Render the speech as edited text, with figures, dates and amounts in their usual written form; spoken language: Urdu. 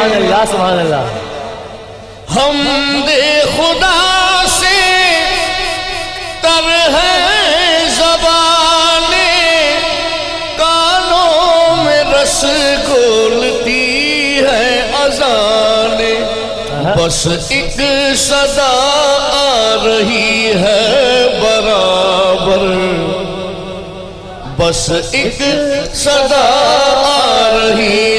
سبحان اللہ سبحان اللہ. حمد خدا سے تر ہے زبانیں، کانوں میں رس گھولتی ہے اذانیں. بس ایک صدا آ رہی ہے برابر، بس ایک صدا آ رہی